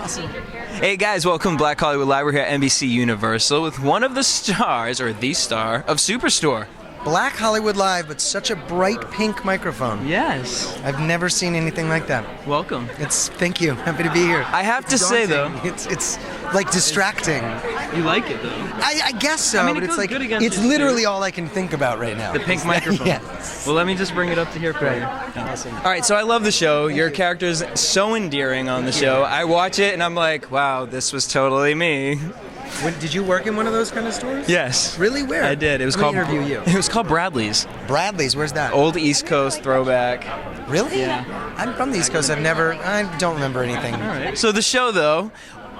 Awesome. Hey guys, welcome to Black Hollywood Live. We're here at NBC Universal with one of the stars, or the star, of Superstore. Black Hollywood Live, but such a bright pink microphone. Yes. I've never seen anything like that. Welcome. Thank you. Happy to be here. I have to say though, it's like distracting. you like it though. I guess so, I mean, it but it's goes like good against it's your literally suit. all I can think about right now. The pink microphone. Yes. Well, let me just bring it up to here for you. Awesome. All right, so I love the show. Your character's so endearing on the show. I watch it and I'm like, wow, this was totally me. Did you work in one of those kind of stores? Yes. Really? Where? I did. It was Let called me interview you. It was called Bradley's. Bradley's. Where's that? Old East Coast throwback. Really? Yeah. I'm from the East Coast. I don't remember anything. All right. So the show though,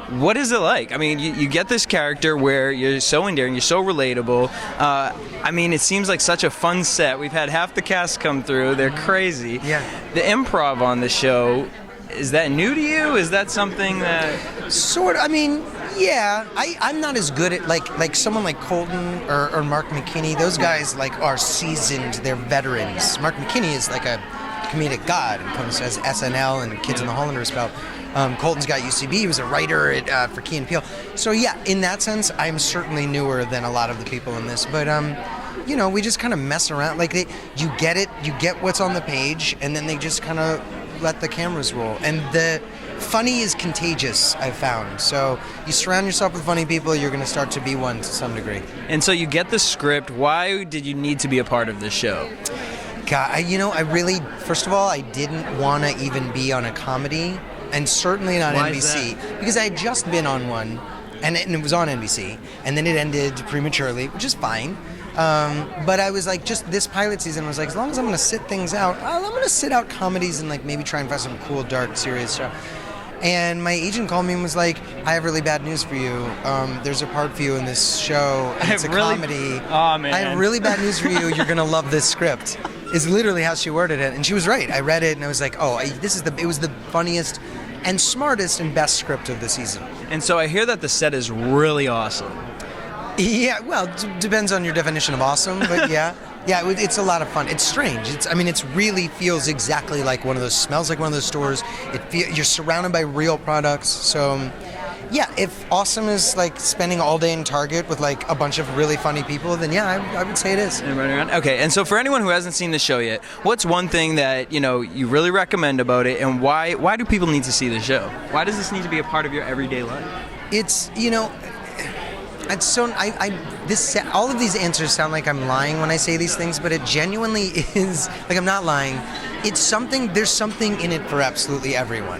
what is it like? I mean, you get this character where you're so endearing, you're so relatable. I mean, it seems like such a fun set. We've had half the cast come through. They're crazy. Yeah. The improv on the show, is that new to you? Is that something that... Sort of. I mean, yeah. I'm not as good at like someone like Colton or Mark McKinney. Those guys are seasoned. They're veterans. Mark McKinney is like a comedic god and comes as SNL and Kids in the Hall under his belt. Colton's got UCB. He was a writer for Key and Peele. So yeah, in that sense, I'm certainly newer than a lot of the people in this. But we just kind of mess around. Like you get it, you get what's on the page, and then they just kind of let the cameras roll. And the funny is contagious, I've found. So you surround yourself with funny people, you're going to start to be one to some degree. And so you get the script. Why did you need to be a part of this show? God, I really, first of all, I didn't want to even be on a comedy, and certainly not Why NBC, is that? because I had just been on one, and it was on NBC, and then it ended prematurely, which is fine. But I was like, just this pilot season, I was like, as long as I'm going to sit things out, I'm going to sit out comedies and like maybe try and find some cool, dark, serious stuff. And my agent called me and was like, I have really bad news for you. There's a part for you in this show, and it's a comedy. Oh, man. I have really bad news for you. You're going to love this script. Is literally how she worded it. And she was right. I read it and I was like, it was the funniest and smartest and best script of the season. And so I hear that the set is really awesome. Yeah, well, depends on your definition of awesome, but yeah. Yeah, it's a lot of fun. It's strange. It really feels exactly like one of those, smells like one of those stores. You're surrounded by real products. So, yeah, if awesome is like spending all day in Target with like a bunch of really funny people, then yeah, I would say it is. And running around. Okay, and so for anyone who hasn't seen the show yet, what's one thing that you really recommend about it, and why do people need to see the show? Why does this need to be a part of your everyday life? It's it's so all of these answers sound like I'm lying when I say these things, but it genuinely is like I'm not lying. It's something. There's something in it for absolutely everyone,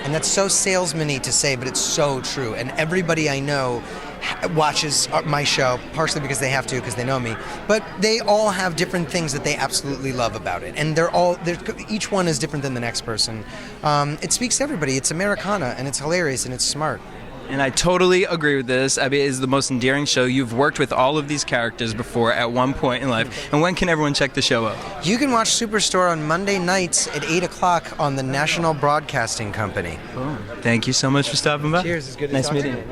and that's so salesman-y to say, but it's so true. And everybody I know watches my show partially because they have to, because they know me, but they all have different things that they absolutely love about it, and each one is different than the next person. It speaks to everybody. It's Americana, and it's hilarious, and it's smart. And I totally agree with this. I mean, it is the most endearing show. You've worked with all of these characters before at one point in life. And when can everyone check the show out? You can watch Superstore on Monday nights at 8 o'clock on the National Broadcasting Company. Boom. Thank you so much for stopping by. Cheers. It's good to nice talk meeting to you. you.